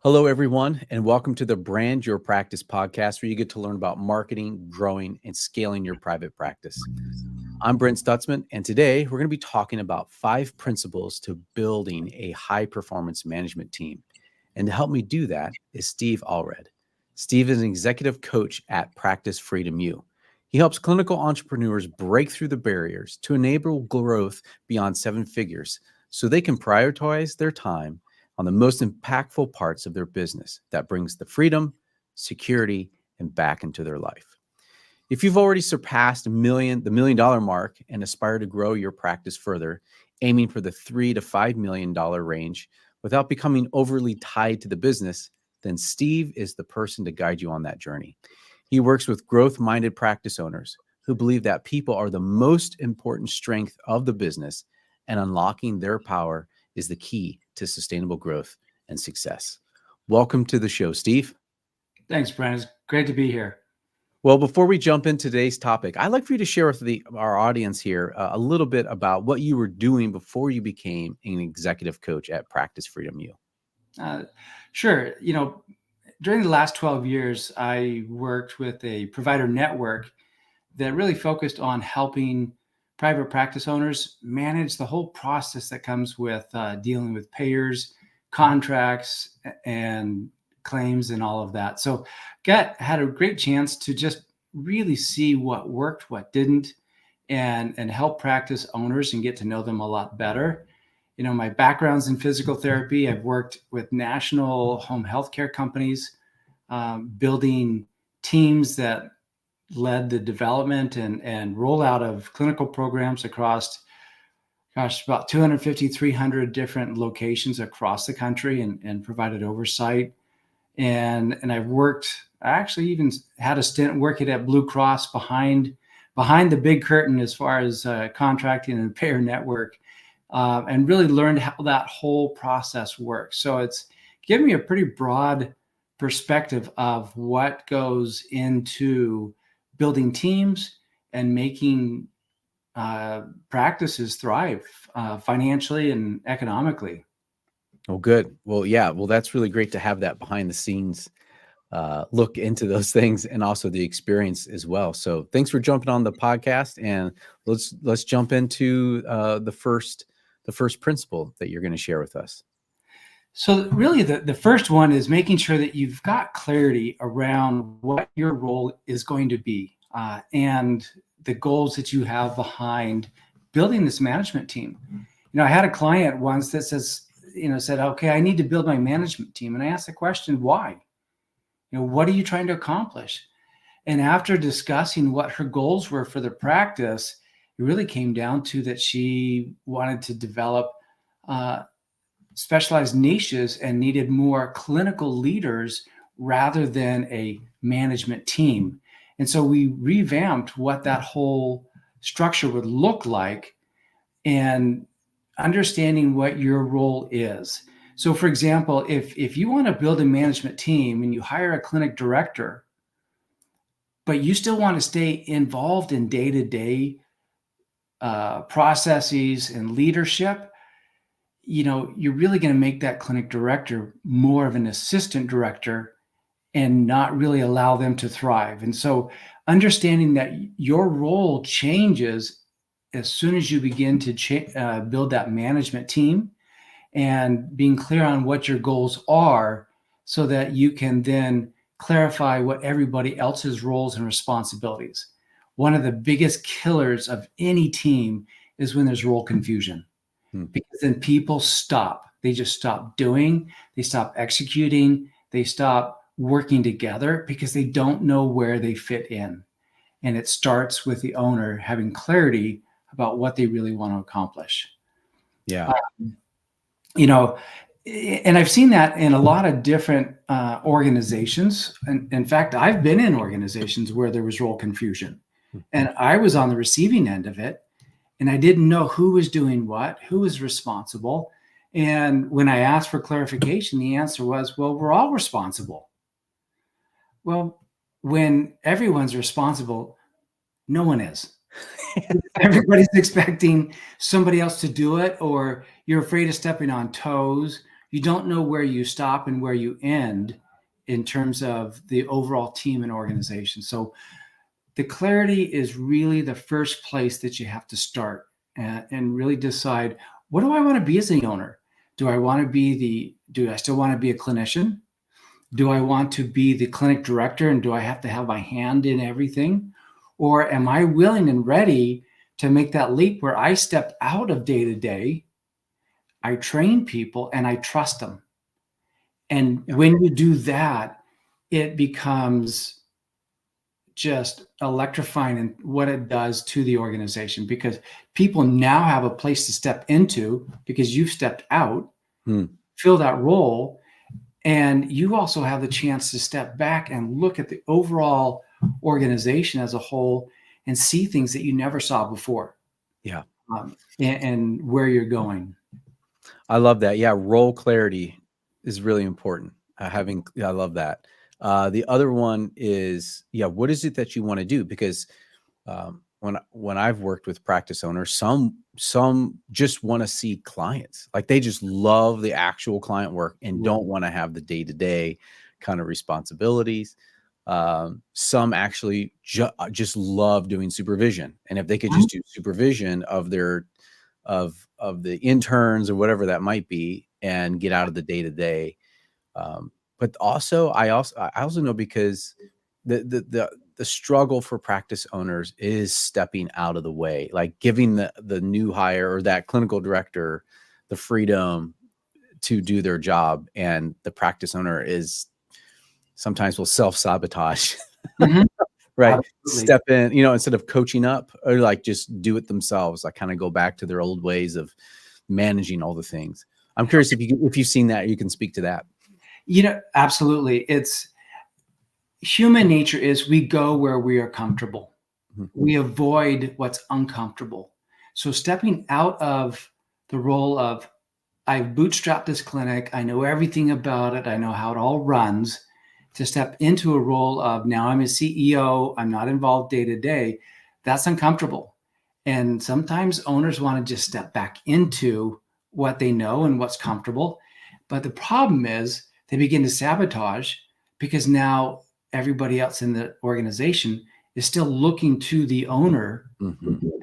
Hello, everyone, and welcome to the Brand Your Practice podcast, where you get to learn about marketing, growing, and scaling your private practice. I'm Brent Stutzman, and today we're going to be talking about 5 principles to building a high-performance management team. And to help me do that is Steve Allred. Steve is an executive coach at Practice Freedom U. He helps clinical entrepreneurs break through the barriers to enable growth beyond 7 figures so they can prioritize their time on the most impactful parts of their business that brings the freedom, security, and back into their life. If you've already surpassed the $1 million mark and aspire to grow your practice further, aiming for the $3 to $5 million range without becoming overly tied to the business, then Steve is the person to guide you on that journey. He works with growth-minded practice owners who believe that people are the most important strength of the business, and unlocking their power is the key to sustainable growth and success. Welcome to the show, Steve. Thanks, Brent. It's great to be here. Well, before we jump into today's topic, I'd like for you to share with our audience here a little bit about what you were doing before you became an executive coach at Practice Freedom U. Sure. During the last 12 years, I worked with a provider network that really focused on helping private practice owners manage the whole process that comes with dealing with payers, contracts, and claims and all of that. So had a great chance to just really see what worked, what didn't, and help practice owners and get to know them a lot better. My background's in physical therapy. I've worked with national home healthcare companies, building teams that led the development and rollout of clinical programs across, about 250, 300 different locations across the country, and provided oversight. And I actually even had a stint working at Blue Cross behind the big curtain as far as contracting and payer network, and really learned how that whole process works. So it's given me a pretty broad perspective of what goes into building teams and making practices thrive financially and economically. Oh, good. Well, yeah. Well, that's really great to have that behind the scenes look into those things, and also the experience as well. So thanks for jumping on the podcast, and let's jump into the first principle that you're going to share with us. So really the first one is making sure that you've got clarity around what your role is going to be, and the goals that you have behind building this management team. I had a client once that said, okay, I need to build my management team. And I asked the question, why? What are you trying to accomplish? And after discussing what her goals were for the practice, it really came down to that she wanted to develop specialized niches and needed more clinical leaders rather than a management team. And so we revamped what that whole structure would look like, and understanding what your role is. So for example, if you want to build a management team and you hire a clinic director, but you still want to stay involved in day-to-day processes and leadership, you're really going to make that clinic director more of an assistant director and not really allow them to thrive. And so understanding that your role changes as soon as you begin to build that management team, and being clear on what your goals are so that you can then clarify what everybody else's roles and responsibilities. One of the biggest killers of any team is when there's role confusion, because then people stop. They just stop doing, they stop executing, they stop working together because they don't know where they fit in. And it starts with the owner having clarity about what they really want to accomplish. Yeah. And I've seen that in a lot of different organizations. And in fact, I've been in organizations where there was role confusion, and I was on the receiving end of it, and I didn't know who was doing what, who was responsible. And when I asked for clarification, the answer was, well, we're all responsible. Well, when everyone's responsible, no one is. Everybody's expecting somebody else to do it, or you're afraid of stepping on toes, you don't know where you stop and where you end in terms of the overall team and organization. So the clarity is really the first place that you have to start and really decide, what do I want to be as an owner? Do I still want to be a clinician? Do I want to be the clinic director, and do I have to have my hand in everything? Or am I willing and ready to make that leap where I step out of day to day, I train people, and I trust them? And when you do that, it becomes just electrifying in what it does to the organization, because people now have a place to step into because you've stepped out, fill that role. And you also have the chance to step back and look at the overall organization as a whole and see things that you never saw before. Yeah. And where you're going. I love that. Yeah. Role clarity is really important. I love that. The other one is, what is it that you want to do? Because when I've worked with practice owners, some just want to see clients, like they just love the actual client work and don't want to have the day-to-day kind of responsibilities. Some actually just love doing supervision, and if they could just do supervision of the interns or whatever that might be and get out of the day-to-day. But also I also know, because the struggle for practice owners is stepping out of the way, like giving the new hire or that clinical director the freedom to do their job. And the practice owner is sometimes will self-sabotage, right? Absolutely. Step in, instead of coaching up, or like just do it themselves, like kind of go back to their old ways of managing all the things. I'm curious if you've seen that, you can speak to that. Absolutely. It's human nature is we go where we are comfortable. We avoid what's uncomfortable. So stepping out of the role of, I've bootstrapped this clinic, I know everything about it, I know how it all runs, to step into a role of, now I'm a CEO, I'm not involved day to day, that's uncomfortable. And sometimes owners want to just step back into what they know and what's comfortable. But the problem is they begin to sabotage, because now everybody else in the organization is still looking to the owner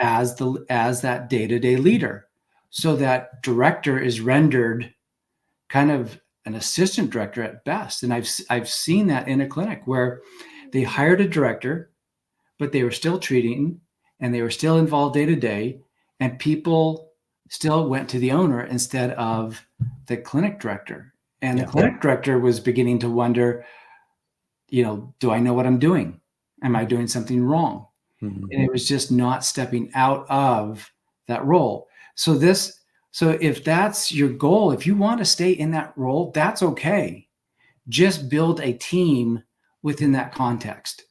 as that day-to-day leader. So that director is rendered kind of an assistant director at best. And I've seen that in a clinic where they hired a director, but they were still treating and they were still involved day to day, and people still went to the owner instead of the clinic director. And the clinic director was beginning to wonder, do I know what I'm doing? Am I doing something wrong? And it was just not stepping out of that role. So if that's your goal, if you want to stay in that role, that's okay. Just build a team within that context.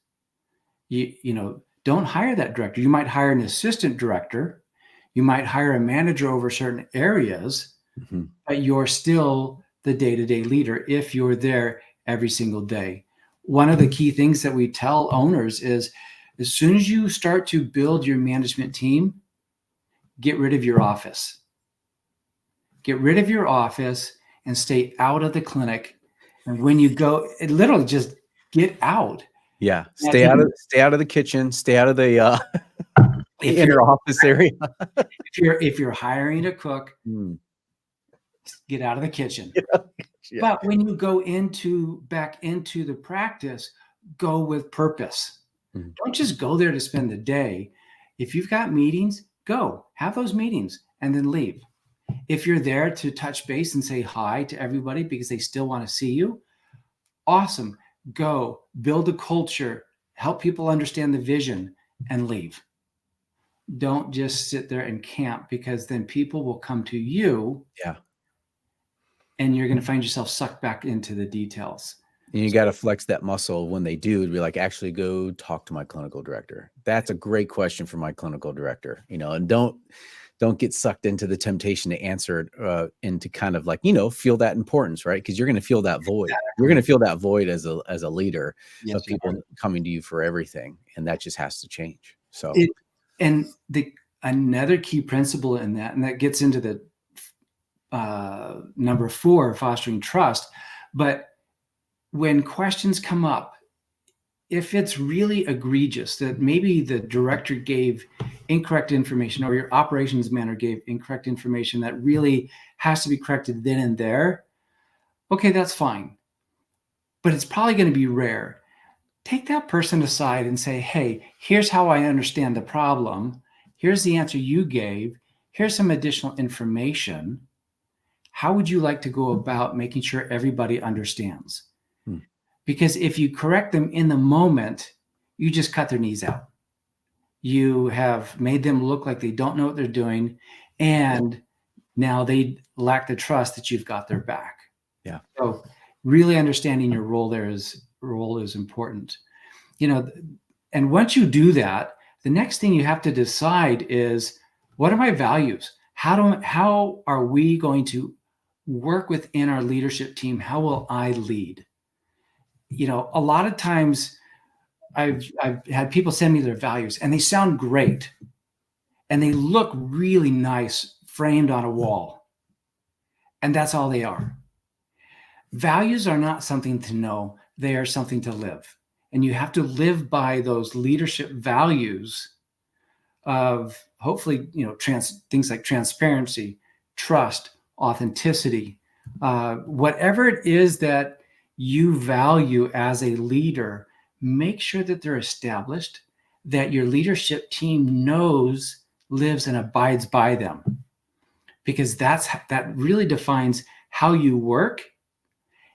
Don't hire that director. You might hire an assistant director. You might hire a manager over certain areas, but you're still the day-to-day leader if you're there every single day. One of the key things that we tell owners is, as soon as you start to build your management team, get rid of your office. Get rid of your office and stay out of the clinic. And when you go, it literally just get out. Yeah. Stay out of the kitchen, stay out of the inner office area. If you're hiring a cook, get out of the kitchen. But when you go back into the practice, go with purpose. Don't just go there to spend the day. If you've got meetings, go have those meetings and then leave. If you're there to touch base and say hi to everybody because they still want to see you, awesome. Go build a culture, help people understand the vision, and leave. Don't just sit there and camp, because then people will come to you. Yeah. And you're going to find yourself sucked back into the details. And you got to flex that muscle when they do, to be like, actually go talk to my clinical director. That's a great question for my clinical director, and don't get sucked into the temptation to answer it and to kind of like, feel that importance, right? Because you're going to feel that void. Exactly. You're going to feel that void as a leader of people coming to you for everything. And that just has to change. So, another key principle in that, and that gets into the number 4, fostering trust. But when questions come up, if it's really egregious that maybe the director gave incorrect information or your operations manager gave incorrect information that really has to be corrected then and there, okay, that's fine. But it's probably going to be rare. Take that person aside and say, hey, here's how I understand the problem. Here's the answer you gave. Here's some additional information. How would you like to go about making sure everybody understands? Because if you correct them in the moment, you just cut their knees out. You have made them look like they don't know what they're doing. And now they lack the trust that you've got their back. Yeah. So really understanding your role is important. And once you do that, the next thing you have to decide is, what are my values? How are we going to work within our leadership team? How will I lead? A lot of times I've had people send me their values and they sound great and they look really nice framed on a wall. And that's all they are. Values are not something to know. They are something to live. And you have to live by those leadership values of hopefully, things like transparency, trust, authenticity, whatever it is that you value as a leader, make sure that they're established, that your leadership team knows, lives, and abides by them. Because that really defines how you work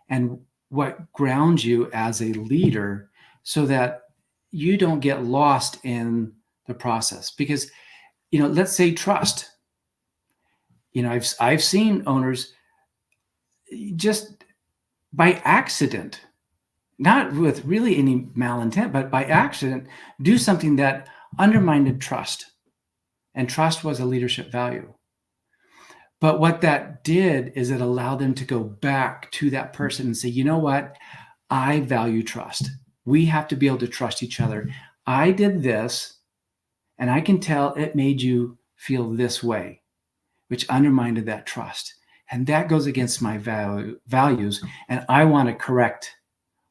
and what grounds you as a leader, so that you don't get lost in the process. Because, let's say trust. I've seen owners just by accident, not with really any malintent, but by accident, do something that undermined trust. And trust was a leadership value. But what that did is it allowed them to go back to that person and say, you know what? I value trust. We have to be able to trust each other. I did this, and I can tell it made you feel this way, which undermined that trust. And that goes against my values. And I want to correct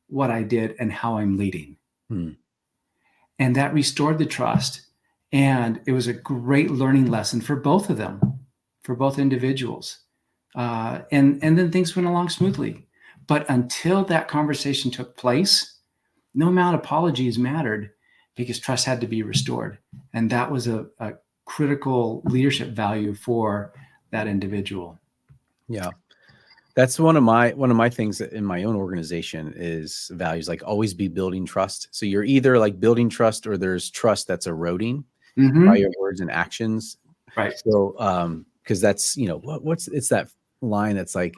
what I did and how I'm leading. And that restored the trust. And it was a great learning lesson for both of them, for both individuals. And then things went along smoothly. But until that conversation took place, no amount of apologies mattered, because trust had to be restored. And that was a critical leadership value for that individual. Yeah. That's one of my things in my own organization is values, like always be building trust. So you're either like building trust or there's trust that's eroding by your words and actions. Right. So, because that's, it's that line that's like,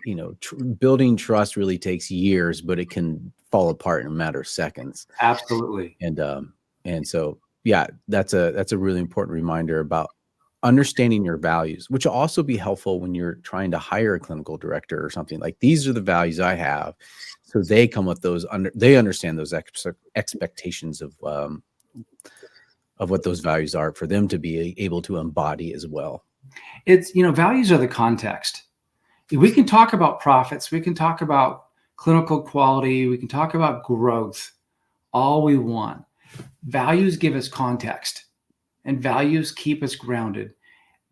building trust really takes years, but it can fall apart in a matter of seconds. Absolutely. And so, yeah, that's a really important reminder about understanding your values, which will also be helpful when you're trying to hire a clinical director or something. Like, these are the values I have. So they come with those, they understand those expectations of what those values are for them to be able to embody as well. It's, values are the context. We can talk about profits. We can talk about clinical quality. We can talk about growth all we want. Values give us context, and values keep us grounded,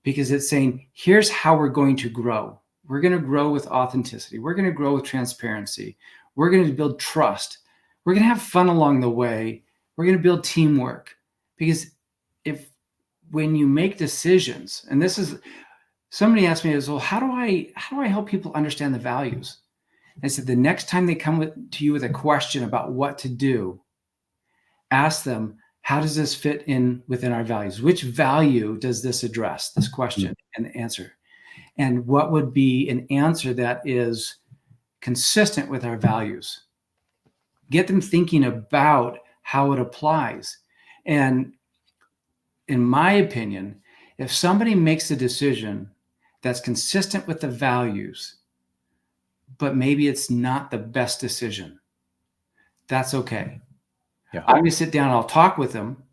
because it's saying, here's how we're going to grow. We're going to grow with authenticity. We're going to grow with transparency. We're going to build trust. We're going to have fun along the way. We're going to build teamwork. Because when you make decisions, and this is, somebody asked me, well, how do I help people understand the values? I said, the next time they come to you with a question about what to do, ask them, how does this fit in within our values? Which value does this address, this question and answer? And what would be an answer that is consistent with our values? Get them thinking about how it applies. And in my opinion, if somebody makes a decision that's consistent with the values, but maybe it's not the best decision, that's okay. Yeah. I'm going to sit down and I'll talk with them,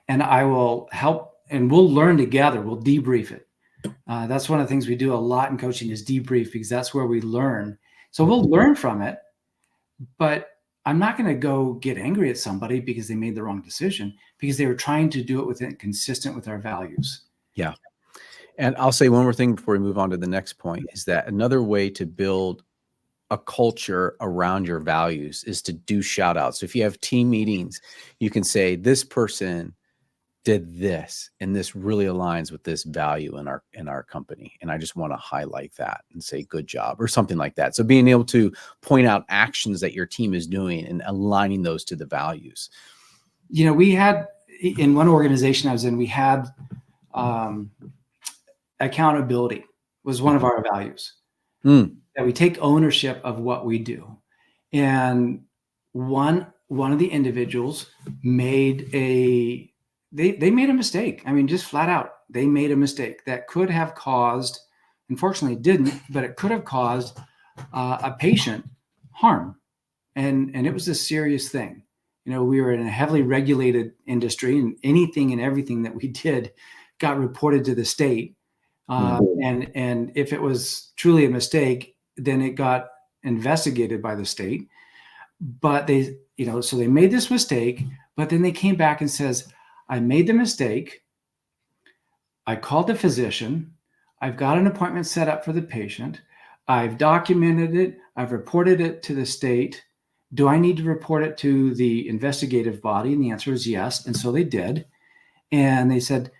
and I will help, and we'll learn together. We'll debrief it. That's one of the things we do a lot in coaching is debrief, because that's where we learn. So we'll learn from it, but I'm not going to go get angry at somebody because they made the wrong decision, because they were trying to do it within consistent with our values. Yeah. And I'll say one more thing before we move on to the next point, is that another way to build a culture around your values is to do shout outs. So if you have team meetings, you can say, this person did this, and this really aligns with this value in our company. And I just want to highlight that and say, good job, or something like that. So being able to point out actions that your team is doing and aligning those to the values. We had, in one organization I was in, we had accountability was one of our values. That we take ownership of what we do. And one of the individuals made they made a mistake. I mean, just flat out, they made a mistake that could have caused, unfortunately it didn't, but it could have caused a patient harm. And it was a serious thing. We were in a heavily regulated industry, and anything and everything that we did got reported to the state. And if it was truly a mistake, then it got investigated by the state. But they, so they made this mistake, but then they came back and says, I made the mistake. I called the physician. I've got an appointment set up for the patient. I've documented it. I've reported it to the state. Do I need to report it to the investigative body? And the answer is yes. And so they did. And they said,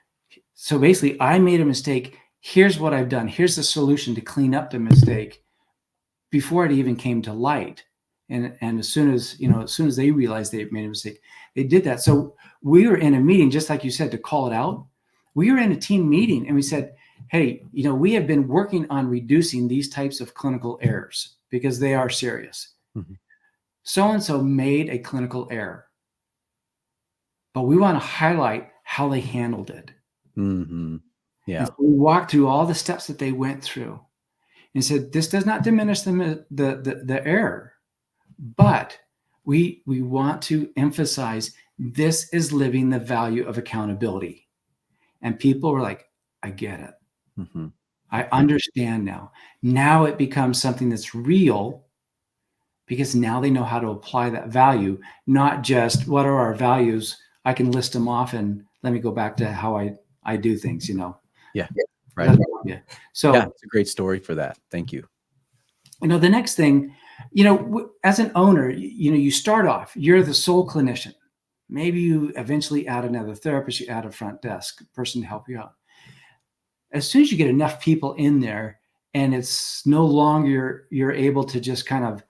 so basically, I made a mistake. Here's what I've done. Here's the solution to clean up the mistake before it even came to light. And as soon as they realized they made a mistake, they did that. So we were in a meeting, just like you said, to call it out. We were in a team meeting and we said, hey, we have been working on reducing these types of clinical errors because they are serious. So-and-so made a clinical error, but we want to highlight how they handled it. Yeah. So we walked through all the steps that they went through and said, this does not diminish the error, but we want to emphasize this is living the value of accountability. And people were like, I get it. I understand now. Now it becomes something that's real, because now they know how to apply that value, not just what are our values. I can list them off and let me go back to how I do things, Yeah. Right. Yeah. So yeah, it's a great story for that. Thank you. The next thing, as an owner, you start off, you're the sole clinician. Maybe you eventually add another therapist, you add a front desk person to help you out. As soon as you get enough people in there and it's no longer you're able to just kind of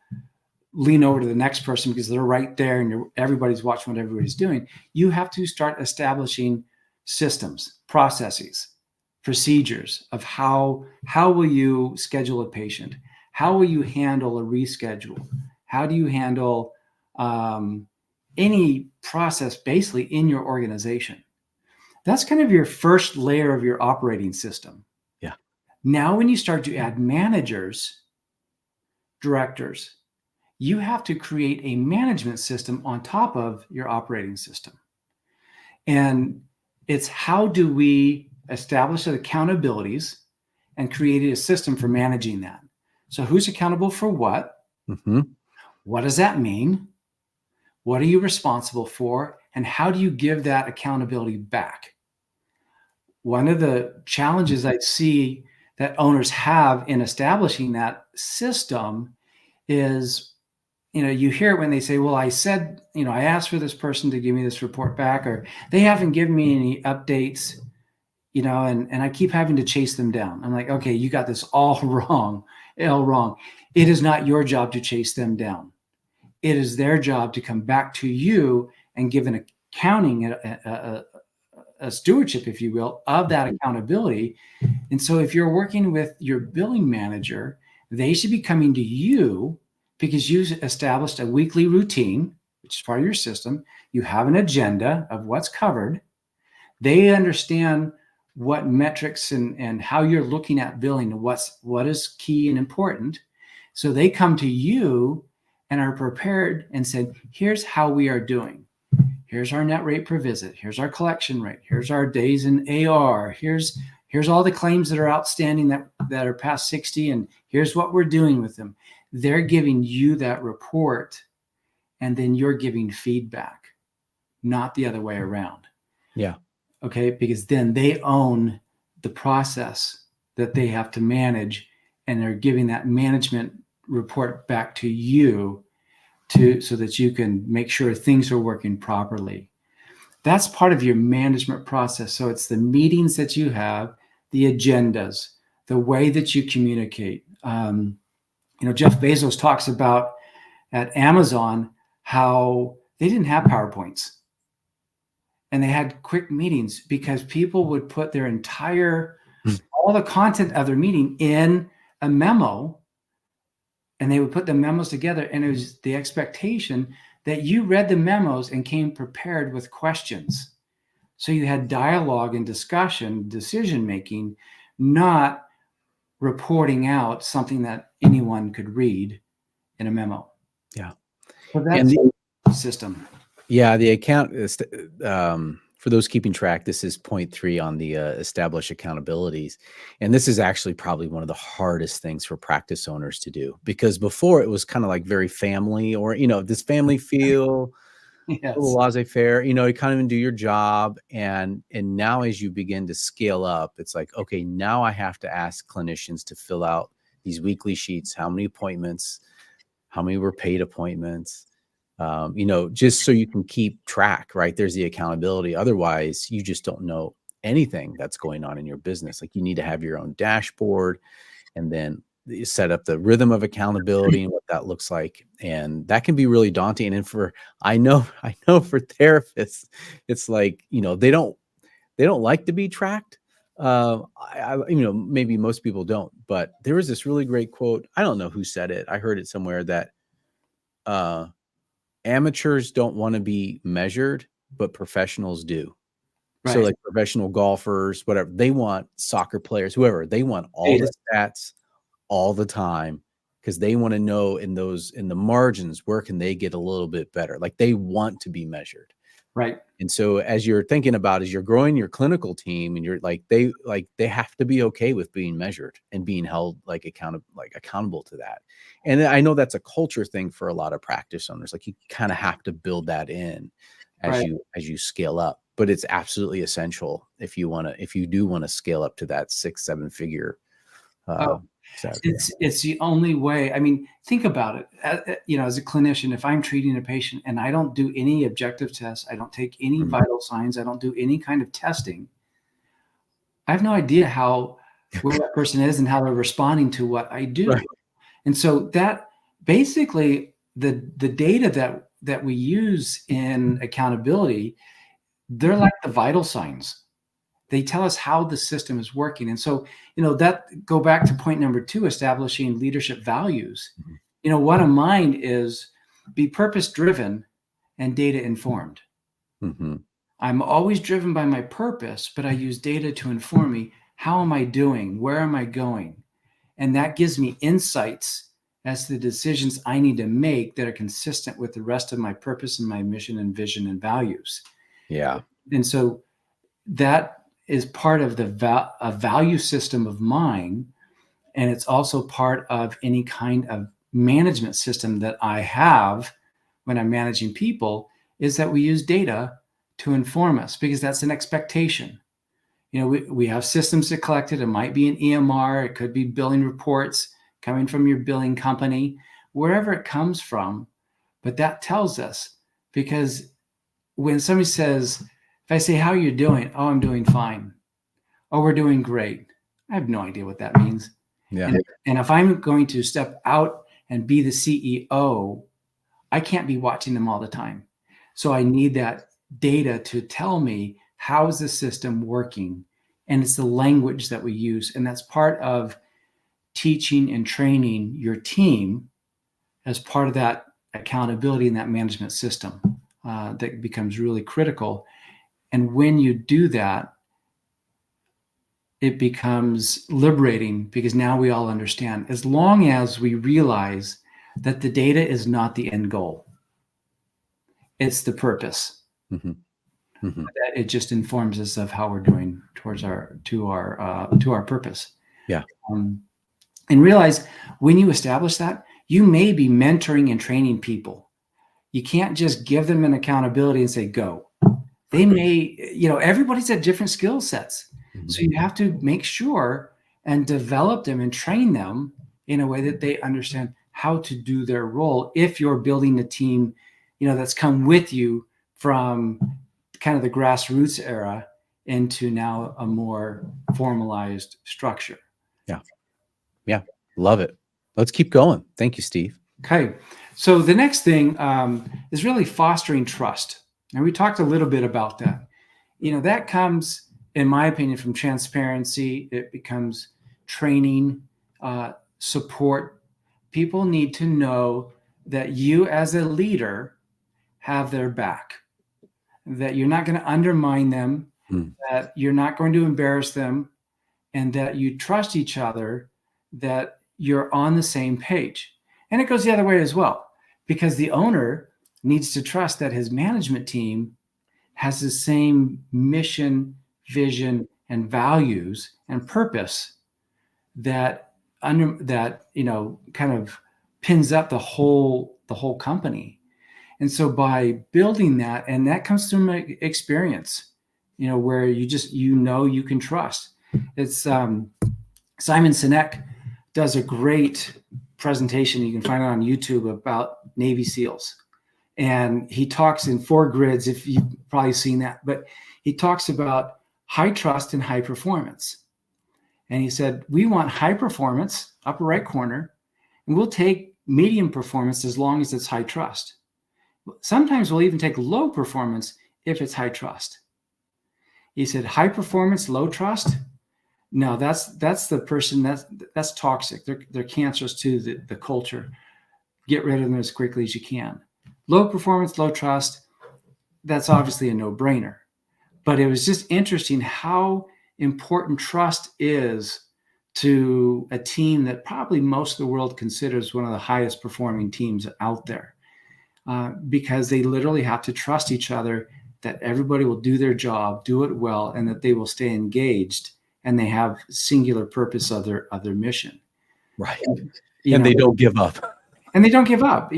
lean over to the next person because they're right there and everybody's watching what everybody's doing, you have to start establishing systems, processes, procedures of how will you schedule a patient? How will you handle a reschedule? How do you handle any process basically in your organization? That's kind of your first layer of your operating system. Yeah. Now, when you start to add managers, directors, you have to create a management system on top of your operating system. And it's how do we establish the accountabilities and create a system for managing that? So who's accountable for what? What does that mean? What are you responsible for? And how do you give that accountability back? One of the challenges I see that owners have in establishing that system is, you hear it when they say, well, I said, I asked for this person to give me this report back, or they haven't given me any updates, and I keep having to chase them down. I'm like, okay, you got this all wrong. It is not your job to chase them down. It is their job to come back to you and give an accounting, a stewardship, if you will, of that accountability. And so if you're working with your billing manager, they should be coming to you because you established a weekly routine, which is part of your system. You have an agenda of what's covered. They understand what metrics and how you're looking at billing and what is key and important. So they come to you and are prepared and said, here's how we are doing. Here's our net rate per visit. Here's our collection rate. Here's our days in AR. Here's Here's all the claims that are outstanding that are past 60, and here's what we're doing with them. They're giving you that report, and then you're giving feedback, not the other way around. Yeah. Okay. Because then they own the process that they have to manage, and they're giving that management report back to you so that you can make sure things are working properly. That's part of your management process. So it's the meetings that you have, the agendas, the way that you communicate. Jeff Bezos talks about at Amazon how they didn't have PowerPoints, and they had quick meetings because people would put their all the content of their meeting in a memo, and they would put the memos together, and it was the expectation that you read the memos and came prepared with questions. So you had dialogue and discussion, decision making, not reporting out something that anyone could read in a memo. Yeah. So that's the system. Yeah, the account for those keeping track, this is point 3 on the establish accountabilities. And this is actually probably one of the hardest things for practice owners to do, because before it was kind of like very family, or, this family feel, Yes. a little laissez-faire, you kind of do your job. And now as you begin to scale up, it's like, okay, now I have to ask clinicians to fill out these weekly sheets. How many appointments, how many were paid appointments? Just so you can keep track, right? There's the accountability. Otherwise, you just don't know anything that's going on in your business. Like, you need to have your own dashboard, and then you set up the rhythm of accountability and what that looks like. And that can be really daunting. And I know for therapists, it's like, they don't like to be tracked. Maybe most people don't, but there was this really great quote. I don't know who said it. I heard it somewhere that, amateurs don't want to be measured, but professionals do. Right. So like professional golfers, whatever, they want soccer players, whoever, they want all the stats all the time, because they want to know in the margins, where can they get a little bit better? Like, they want to be measured. Right. And so as you're thinking about, as you're growing your clinical team, and you're like, they have to be okay with being measured and being held accountable to that. And I know that's a culture thing for a lot of practice owners. Like, you kind of have to build that in as you scale up, but it's absolutely essential if you do want to scale up to that 6-7 figure. It's the only way. I mean, think about it. As a clinician, if I'm treating a patient and I don't do any objective tests, I don't take any vital signs, I don't do any kind of testing, I have no idea where that person is and how they're responding to what I do. Right. And so that basically the data that we use in accountability, they're like the vital signs. They tell us how the system is working. And so, that go back to point number 2, establishing leadership values. One of mine is be purpose-driven and data-informed. Mm-hmm. I'm always driven by my purpose, but I use data to inform me. How am I doing? Where am I going? And that gives me insights as to the decisions I need to make that are consistent with the rest of my purpose and my mission and vision and values. Yeah. And so that is part of a value system of mine. And it's also part of any kind of management system that I have when I'm managing people, is that we use data to inform us, because that's an expectation. We have systems that collect it. It might be an EMR. It could be billing reports coming from your billing company, wherever it comes from. But that tells us, because when somebody says, if I say, how are you doing? Oh, I'm doing fine. Oh, we're doing great. I have no idea what that means. Yeah. And if I'm going to step out and be the CEO, I can't be watching them all the time. So I need that data to tell me, how is the system working? And it's the language that we use. And that's part of teaching and training your team as part of that accountability and that management system that becomes really critical. And when you do that, it becomes liberating, because now we all understand, as long as we realize that the data is not the end goal, it's the purpose. Mm-hmm. Mhm. That it just informs us of how we're doing towards our purpose. Yeah. And realize when you establish that, you may be mentoring and training people. You can't just give them an accountability and say, go. They may, everybody's at different skill sets. So Mhm. you have to make sure and develop them and train them in a way that they understand how to do their role. If you're building a team, that's come with you from kind of the grassroots era into now a more formalized structure. Yeah. Yeah. Love it. Let's keep going. Thank you, Steve. Okay. So the next thing is really fostering trust. And we talked a little bit about that. That comes, in my opinion, from transparency. It becomes training, support. People need to know that you as a leader have their back, that you're not going to undermine them, Mm. that you're not going to embarrass them, and that you trust each other, that you're on the same page. And it goes the other way as well, because the owner needs to trust that his management team has the same mission, vision, and values and purpose that kind of pins up the whole company. And so by building that, and that comes through my experience, where you can trust. It's Simon Sinek does a great presentation. You can find it on YouTube about Navy SEALs. And he talks in 4 grids, if you've probably seen that, but he talks about high trust and high performance. And he said, we want high performance, upper right corner, and we'll take medium performance as long as it's high trust. Sometimes we'll even take low performance if it's high trust. He said, high performance, low trust. No, that's the person that's toxic. They're cancerous to the culture. Get rid of them as quickly as you can. Low performance, low trust. That's obviously a no-brainer. But it was just interesting how important trust is to a team that probably most of the world considers one of the highest performing teams out there, because they literally have to trust each other, that everybody will do their job, do it well, and that they will stay engaged, and they have singular purpose of their mission. Right. And they don't give up. And they don't give up.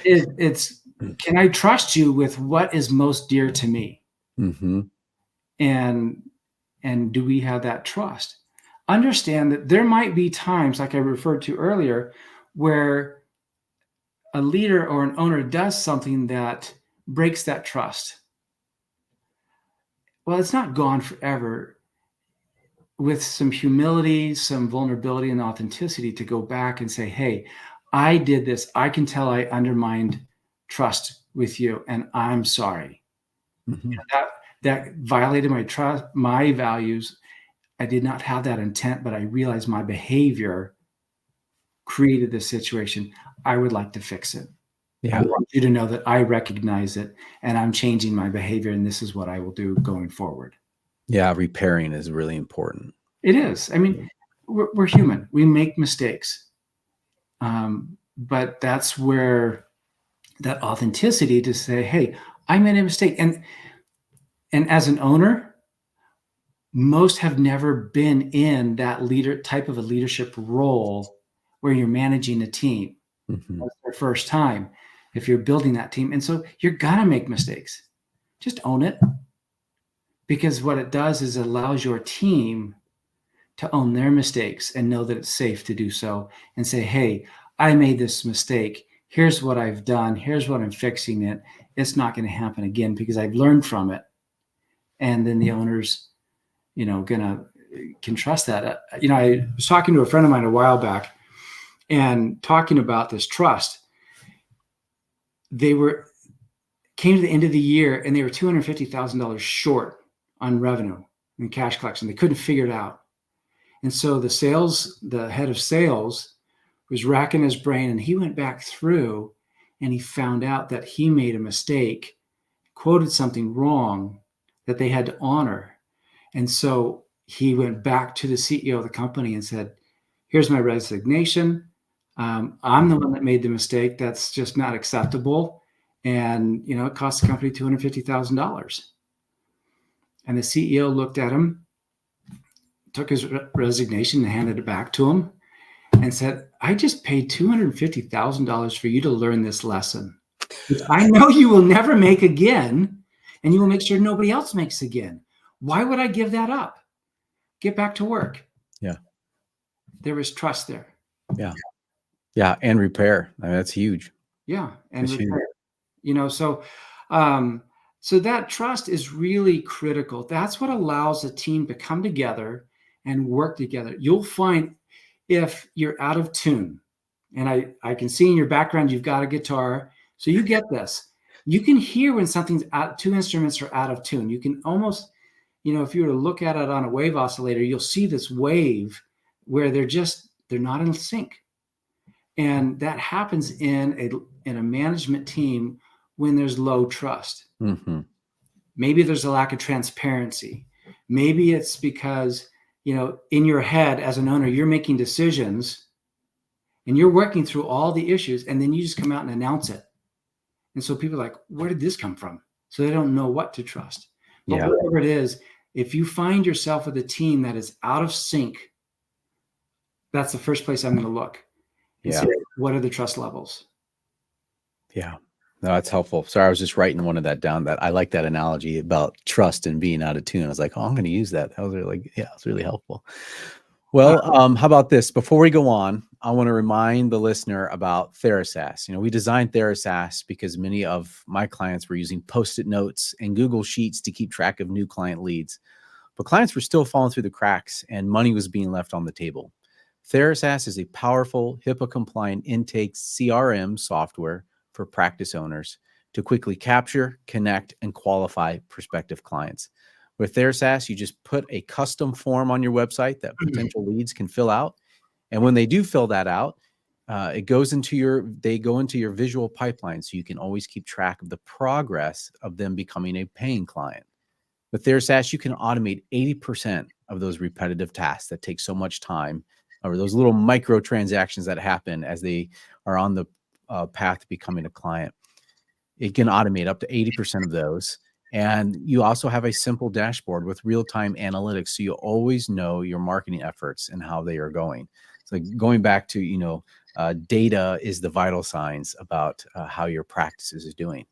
It's can I trust you with what is most dear to me? Mm-hmm. And do we have that trust? Understand that there might be times, like I referred to earlier, where a leader or an owner does something that breaks that trust. Well, it's not gone forever. With some humility, some vulnerability, and authenticity, to go back and say, hey, I did this. I can tell I undermined trust with you, and I'm sorry. Mm-hmm. That violated my trust, my values. I did not have that intent, but I realized my behavior created this situation. I would like to fix it. Yeah. I want you to know that I recognize it, and I'm changing my behavior, and this is what I will do going forward. Yeah. Repairing is really important. It is. I mean, we're human. We make mistakes. But that's where that authenticity to say, hey, I made a mistake. And as an owner, most have never been in that type of a leadership role where you're managing a team. Mm-hmm. That's their first time if you're building that team. And so you're going to make mistakes. Just own it. Because what it does is it allows your team to own their mistakes and know that it's safe to do so, and say, hey, I made this mistake. Here's what I've done. Here's what I'm fixing it. It's not going to happen again because I've learned from it. And then the owners, can trust that. I was talking to a friend of mine a while back and talking about this trust. They came to the end of the year and they were $250,000 short on revenue and cash collection. They couldn't figure it out. And so the head of sales was racking his brain, and he went back through and he found out that he made a mistake, quoted something wrong that they had to honor. And so he went back to the CEO of the company and said, here's my resignation. I'm the one that made the mistake. That's just not acceptable. And, it cost the company $250,000. And the CEO looked at him, took his resignation and handed it back to him and said, I just paid $250,000 for you to learn this lesson, which I know you will never make again, and you will make sure nobody else makes again. Why would I give that up? Get back to work. Yeah. There was trust there. Yeah. Yeah. And repair. I mean, that's huge. Yeah. And That's repair. huge. So that trust is really critical. That's what allows a team to come together and work together. You'll find if you're out of tune, and I can see in your background, you've got a guitar, so you get this. You can hear when something's out, two instruments are out of tune. You can almost, if you were to look at it on a wave oscillator, you'll see this wave where they're not in sync. And that happens in a management team when there's low trust. Mm-hmm. Maybe there's a lack of transparency. Maybe it's because, in your head as an owner, you're making decisions and you're working through all the issues, and then you just come out and announce it. And so people are like, where did this come from? So they don't know what to trust. But whatever it is, if you find yourself with a team that is out of sync, that's the first place I'm going to look. And see what are the trust levels? Yeah. No, that's helpful. Sorry, I was just writing one of that down. That I like that analogy about trust and being out of tune. I was like, oh, I'm going to use that. That was really helpful. Well, how about this? Before we go on, I want to remind the listener about TheraSAS. We designed TheraSAS because many of my clients were using Post-it notes and Google Sheets to keep track of new client leads. But clients were still falling through the cracks and money was being left on the table. TheraSAS is a powerful HIPAA-compliant intake CRM software for practice owners to quickly capture, connect, and qualify prospective clients. With TheraSAS, you just put a custom form on your website that potential leads can fill out. And when they do fill that out, they go into your visual pipeline, so you can always keep track of the progress of them becoming a paying client. With TheraSAS, you can automate 80% of those repetitive tasks that take so much time, or those little micro transactions that happen as they are on the path to becoming a client. It can automate up to 80% of those. And you also have a simple dashboard with real-time analytics, so you always know your marketing efforts and how they are going. So going back to, data is the vital signs about how your practices is doing.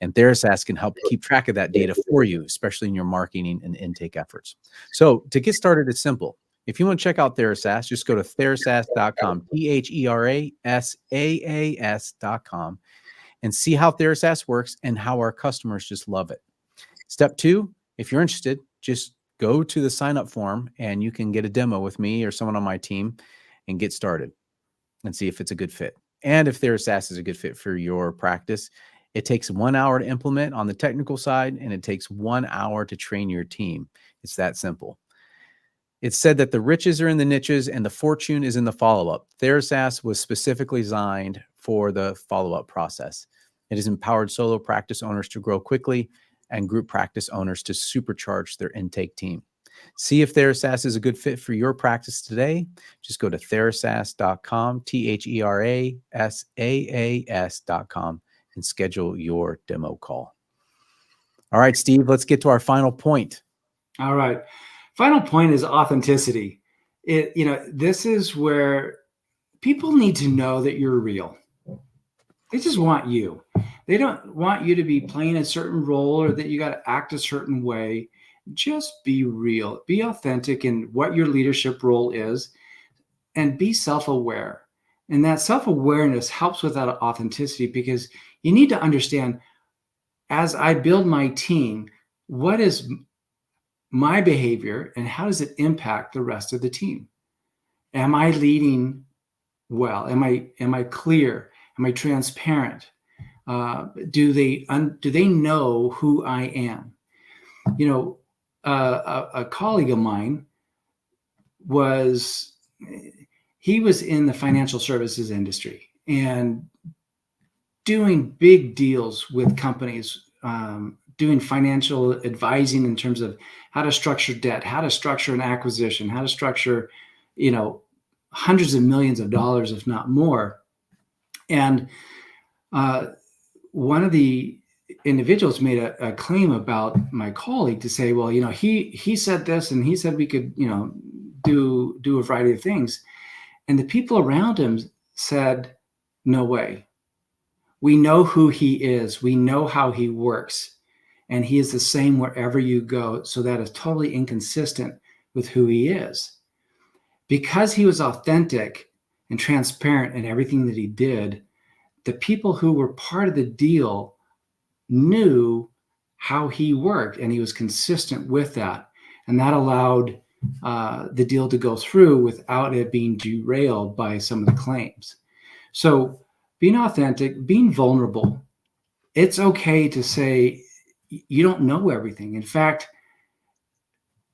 And TheraSAS can help keep track of that data for you, especially in your marketing and intake efforts. So to get started, it's simple. If you want to check out TheraSAS, just go to therasas.com, THERASAAS.com, and see how TheraSAS works and how our customers just love it. Step 2, if you're interested, just go to the sign up form and you can get a demo with me or someone on my team and get started and see if it's a good fit. And if TheraSAS is a good fit for your practice, it takes 1 hour to implement on the technical side, and it takes 1 hour to train your team. It's that simple. It's said that the riches are in the niches and the fortune is in the follow-up. TheraSAS was specifically designed for the follow-up process. It has empowered solo practice owners to grow quickly and group practice owners to supercharge their intake team. See if TheraSAS is a good fit for your practice today. Just go to therasas.com, THERASAAS.com, and schedule your demo call. All right, Steve, let's get to our final point. All right. Final point is authenticity. This is where people need to know that you're real. They just want you. They don't want you to be playing a certain role or that you got to act a certain way. Just be real, be authentic in what your leadership role is, and be self-aware. And that self-awareness helps with that authenticity, because you need to understand, as I build my team, what is my behavior and how does it impact the rest of the team? Am I leading well? Am I clear? Am I transparent? Do they know who I am? A colleague of mine was in the financial services industry and doing big deals with companies, doing financial advising in terms of how to structure debt, how to structure an acquisition, how to structure, hundreds of millions of dollars, if not more. And one of the individuals made a claim about my colleague to say, well, he said this, and he said we could, do a variety of things. And the people around him said, no way. We know who he is. We know how he works. And he is the same wherever you go. So that is totally inconsistent with who he is. Because he was authentic and transparent in everything that he did, the people who were part of the deal knew how he worked, and he was consistent with that. And that allowed the deal to go through without it being derailed by some of the claims. So being authentic, being vulnerable, it's okay to say you don't know everything. In fact,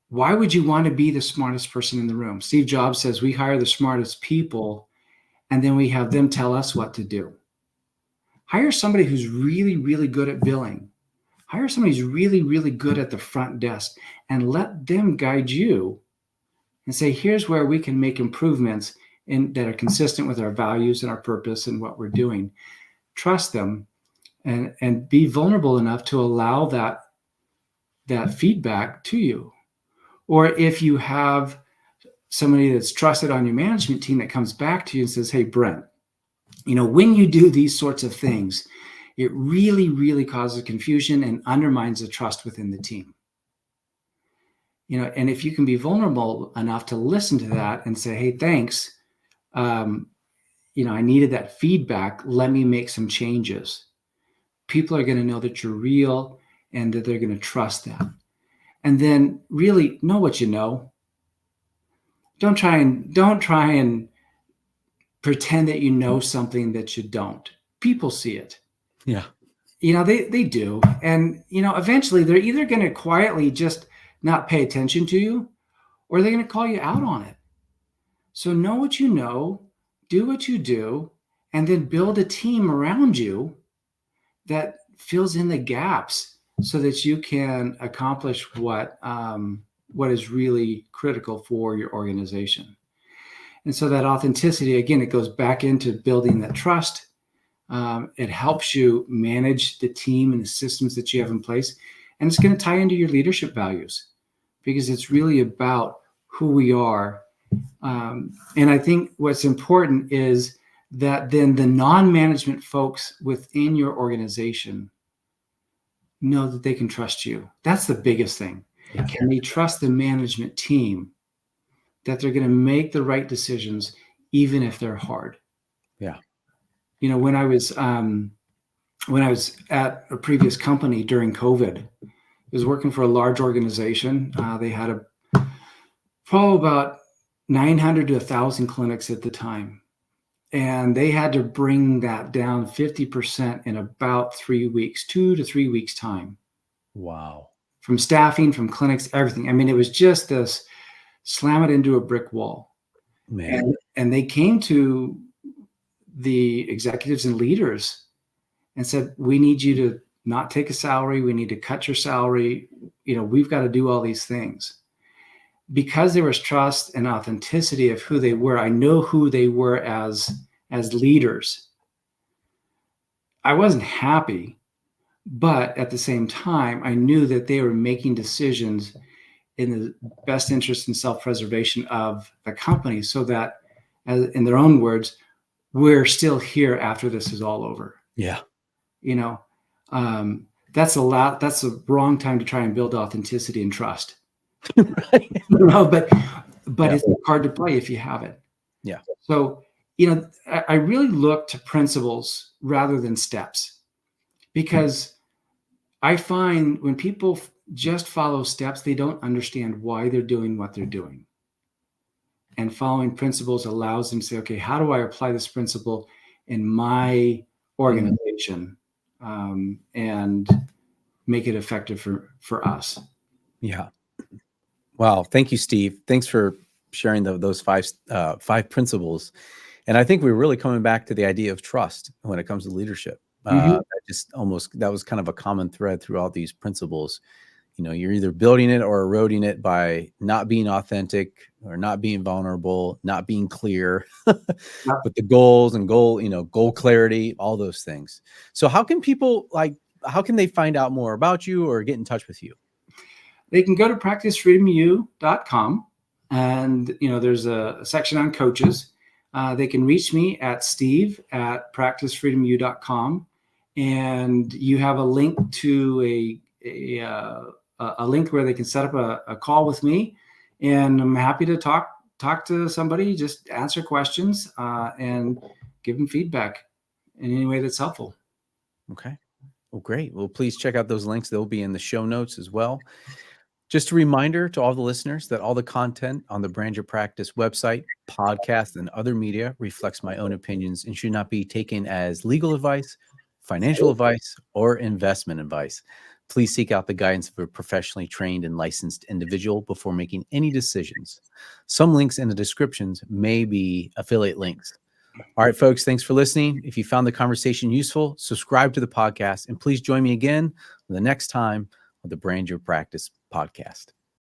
why would you want to be the smartest person in the room? Steve Jobs says we hire the smartest people and then we have them tell us what to do. Hire somebody who's really, really good at billing. Hire somebody who's really, really good at the front desk and let them guide you and say, here's where we can make improvements that are consistent with our values and our purpose and what we're doing. Trust them and be vulnerable enough to allow that feedback to you. Or if you have somebody that's trusted on your management team that comes back to you and says, hey, Brent, when you do these sorts of things, it really, really causes confusion and undermines the trust within the team. And if you can be vulnerable enough to listen to that and say, hey, thanks, I needed that feedback. Let me make some changes. People are going to know that you're real and that they're going to trust that. And then really know what you know. Don't try and pretend that you know something that you don't. People see it. Yeah. They do. And, eventually they're either going to quietly just not pay attention to you, or they're going to call you out on it. So know what you know, do what you do, and then build a team around you that fills in the gaps so that you can accomplish what is really critical for your organization. And so that authenticity, again, it goes back into building that trust. It helps you manage the team and the systems that you have in place. And it's going to tie into your leadership values because it's really about who we are. And I think what's important is that then the non-management folks within your organization know that they can trust you. That's the biggest thing. Yeah. Can they trust the management team that they're going to make the right decisions, even if they're hard? Yeah. When I was at a previous company during COVID, I was working for a large organization. They had probably about 900 to 1,000 clinics at the time. And they had to bring that down 50% in about 3 weeks, 2 to 3 weeks time. Wow. From staffing, from clinics, everything. I mean, it was just this slam it into a brick wall. Man. And they came to the executives and leaders and said, we need you to not take a salary. We need to cut your salary. We've got to do all these things. Because there was trust and authenticity of who they were, I know who they were as leaders. I wasn't happy, but at the same time, I knew that they were making decisions in the best interest and self-preservation of the company so that, as in their own words, we're still here after this is all over. Yeah. That's the wrong time to try and build authenticity and trust. Right. But Yeah. it's hard to play if you have it. Yeah. So, I really look to principles rather than steps, because I find when people just follow steps, they don't understand why they're doing what they're doing. And following principles allows them to say, okay, how do I apply this principle in my organization and make it effective for us? Yeah. Wow. Thank you, Steve. Thanks for sharing those five principles. And I think we're really coming back to the idea of trust when it comes to leadership. That was kind of a common thread throughout these principles. you're either building it or eroding it by not being authentic or not being vulnerable, not being clear with the goals and goal clarity, all those things. So how can people how can they find out more about you or get in touch with you? They can go to practicefreedomu.com, and there's a section on coaches. They can reach me at steve@practicefreedomu.com, and you have a link to a link where they can set up a call with me, and I'm happy to talk to somebody, just answer questions, and give them feedback in any way that's helpful. Okay. Well, great. Well, please check out those links. They'll be in the show notes as well. Just a reminder to all the listeners that all the content on the Brand Your Practice website, podcast, and other media reflects my own opinions and should not be taken as legal advice, financial advice, or investment advice. Please seek out the guidance of a professionally trained and licensed individual before making any decisions. Some links in the descriptions may be affiliate links. All right, folks, thanks for listening. If you found the conversation useful, subscribe to the podcast, and please join me again the next time on the Brand Your Practice podcast.